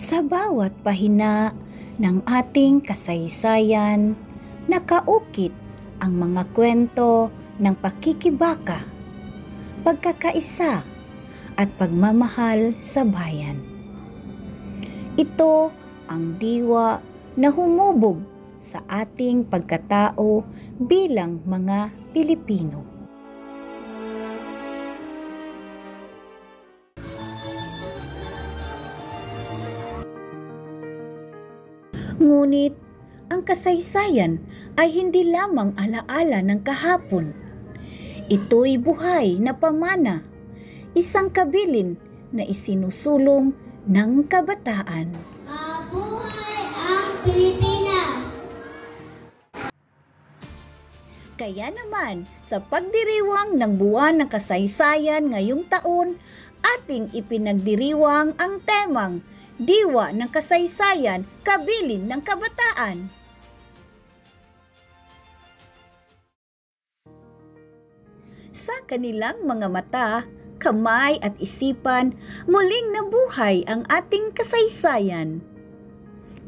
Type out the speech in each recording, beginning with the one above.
Sa bawat pahina ng ating kasaysayan, nakaukit ang mga kwento ng pakikibaka, pagkakaisa at pagmamahal sa bayan. Ito ang diwa na humubog sa ating pagkatao bilang mga Pilipino. Ngunit, ang kasaysayan ay hindi lamang alaala ng kahapon. Ito'y buhay na pamana, isang kabilin na isinusulong ng kabataan. Mabuhay ang Pilipinas! Kaya naman, sa pagdiriwang ng buwan ng kasaysayan ngayong taon, ating ipinagdiriwang ang temang Diwa ng Kasaysayan, Kabilin ng Kabataan. Sa kanilang mga mata, kamay at isipan, muling nabuhay ang ating kasaysayan.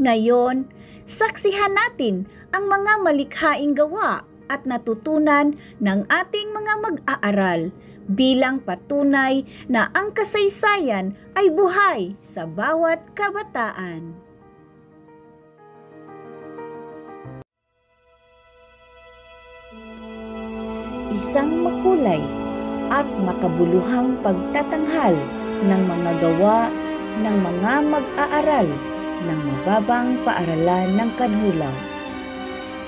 Ngayon, saksihan natin ang mga malikhaing gawa at natutunan ng ating mga mag-aaral bilang patunay na ang kasaysayan ay buhay sa bawat kabataan. Isang makulay at makabuluhang pagtatanghal ng mga gawa ng mga mag-aaral ng mababang paaralan ng Kanhulaw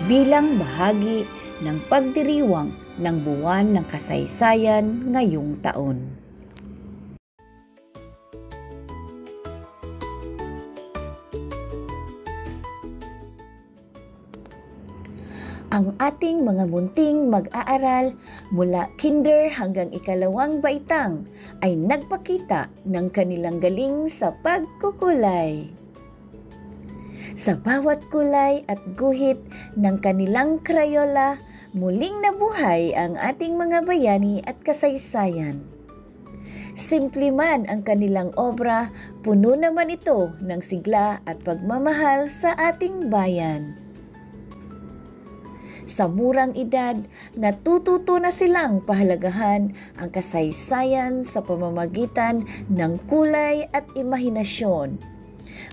bilang bahagi ng pagdiriwang ng buwan ng kasaysayan ngayong taon. Ang ating mga munting mag-aaral mula kinder hanggang ikalawang baitang ay nagpakita ng kanilang galing sa pagkukulay. Sa bawat kulay at guhit ng kanilang krayola, muling nabuhay ang ating mga bayani at kasaysayan. Simple man ang kanilang obra, puno naman ito ng sigla at pagmamahal sa ating bayan. Sa murang edad, natututo na silang pahalagahan ang kasaysayan sa pamamagitan ng kulay at imahinasyon.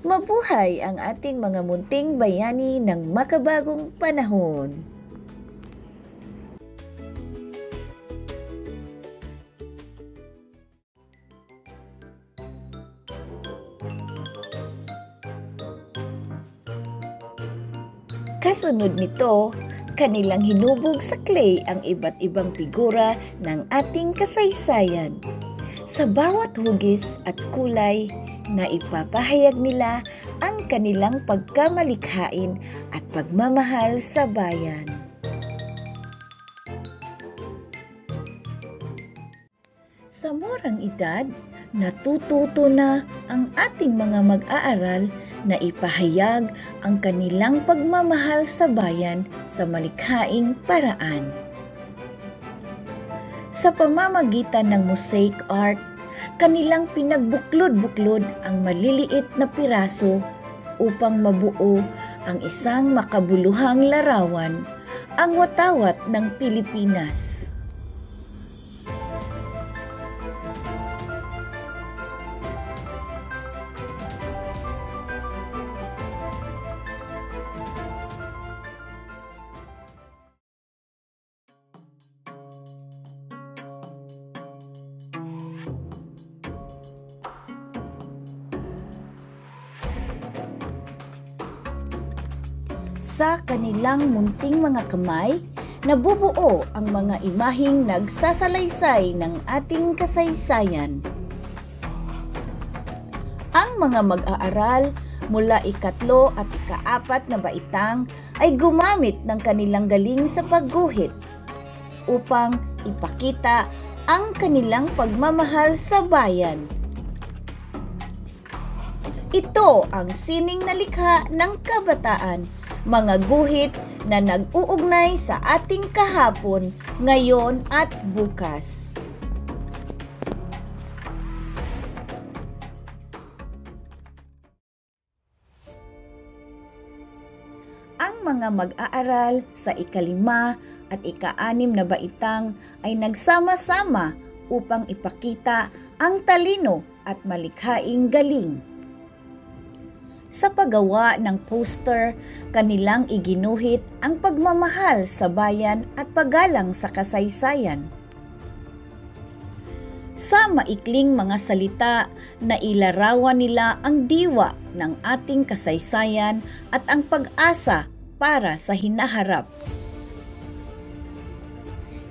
Mabuhay ang ating mga munting bayani ng makabagong panahon. Kasunod nito, kanilang hinubog sa clay ang iba't ibang figura ng ating kasaysayan. Sa bawat hugis at kulay, na ipapahayag nila ang kanilang pagkamalikhain at pagmamahal sa bayan. Sa murang edad, natututo na ang ating mga mag-aaral na ipahayag ang kanilang pagmamahal sa bayan sa malikhaing paraan. Sa pamamagitan ng mosaic art, kanilang pinagbuklod-buklod ang maliliit na piraso upang mabuo ang isang makabuluhang larawan, ang watawat ng Pilipinas. Sa kanilang munting mga kamay, nabubuo ang mga imaheng nagsasalaysay ng ating kasaysayan. Ang mga mag-aaral mula ikatlo at ikaapat na baitang ay gumamit ng kanilang galing sa pagguhit upang ipakita ang kanilang pagmamahal sa bayan. Ito ang sining na likha ng kabataan, mga guhit na nag-uugnay sa ating kahapon, ngayon at bukas. Ang mga mag-aaral sa ika-5 at ika-6 na baitang ay nagsama-sama upang ipakita ang talino at malikhaing galing. Sa paggawa ng poster, kanilang iginuhit ang pagmamahal sa bayan at paggalang sa kasaysayan. Sa maikling mga salita, nailarawan nila ang diwa ng ating kasaysayan at ang pag-asa para sa hinaharap.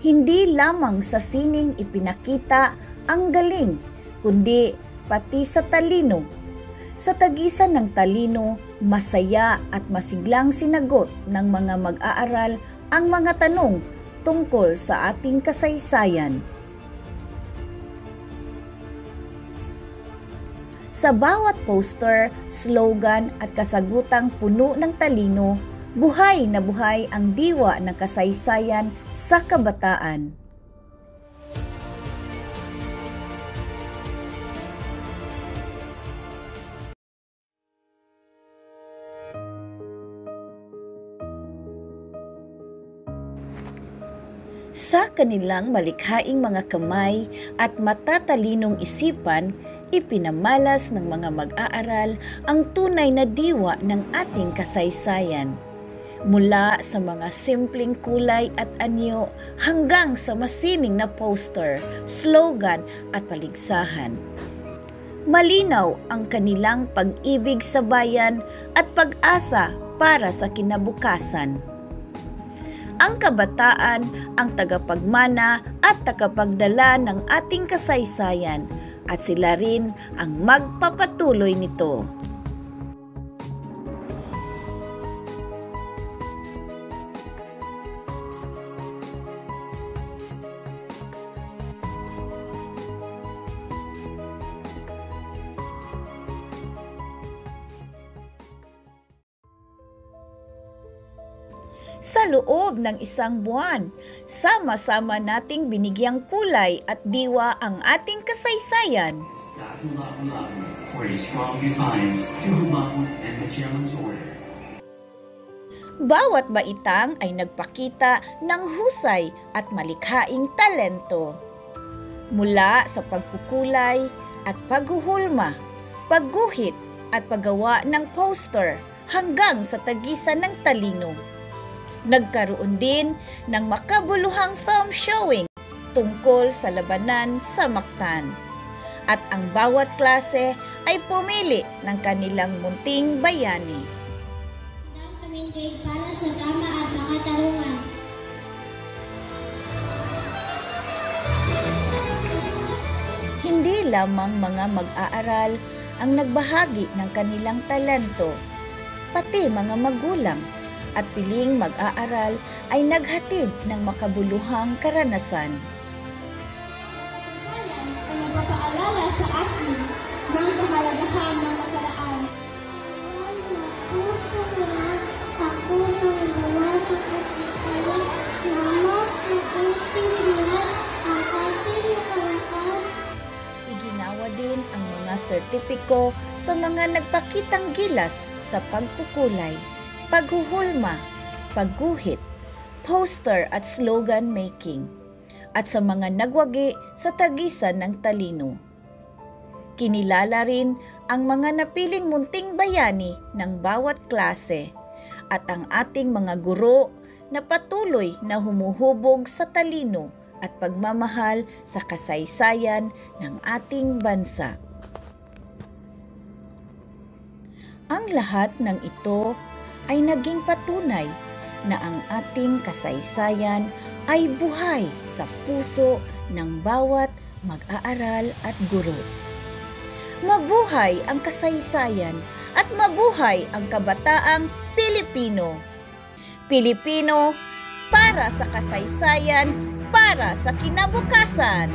Hindi lamang sa sining ipinakita ang galing, kundi pati sa talino. Sa tagisan ng talino, masaya at masiglang sinagot ng mga mag-aaral ang mga tanong tungkol sa ating kasaysayan. Sa bawat poster, slogan at kasagutang puno ng talino, buhay na buhay ang diwa ng kasaysayan sa kabataan. Sa kanilang malikhaing mga kamay at matatalinong isipan, ipinamalas ng mga mag-aaral ang tunay na diwa ng ating kasaysayan. Mula sa mga simpleng kulay at anyo hanggang sa masining na poster, slogan at paligsahan. Malinaw ang kanilang pag-ibig sa bayan at pag-asa para sa kinabukasan. Ang kabataan ang tagapagmana at tagapagdala ng ating kasaysayan at sila rin ang magpapatuloy nito. Sa loob ng isang buwan, sama-sama nating binigyang kulay at diwa ang ating kasaysayan. For a strong defiance to Humahu and Magellan's order. Bawat baitang ay nagpakita ng husay at malikhaing talento. Mula sa pagkukulay at paghuhulma, pagguhit at paggawa ng poster hanggang sa tagisan ng talino. Nagkaroon din ng makabuluhang film showing tungkol sa labanan sa Mactan. At ang bawat klase ay pumili ng kanilang munting bayani. Nang tumindig para sa tama at makatarungan. Hindi lamang mga mag-aaral ang nagbahagi ng kanilang talento, pati mga magulang at piling mag-aaral ay naghatid ng makabuluhang karanasan. Kasaysayan ay nagpapaalala sa atin ng kahalagahan ng nakaraan. Ako ng buwan at kasaysayan na mas naintindihan ang ating nakaraan. Iginawa din ang mga sertipiko sa mga nagpakitang gilas sa pagkukulay, paghuhulma, pagguhit, poster at slogan making, at sa mga nagwagi sa tagisan ng talino. Kinilala rin ang mga napiling munting bayani ng bawat klase at ang ating mga guro na patuloy na humuhubog sa talino at pagmamahal sa kasaysayan ng ating bansa. Ang lahat ng ito ay naging patunay na ang ating kasaysayan ay buhay sa puso ng bawat mag-aaral at guro. Mabuhay ang kasaysayan at mabuhay ang kabataang Pilipino. Pilipino para sa kasaysayan, para sa kinabukasan.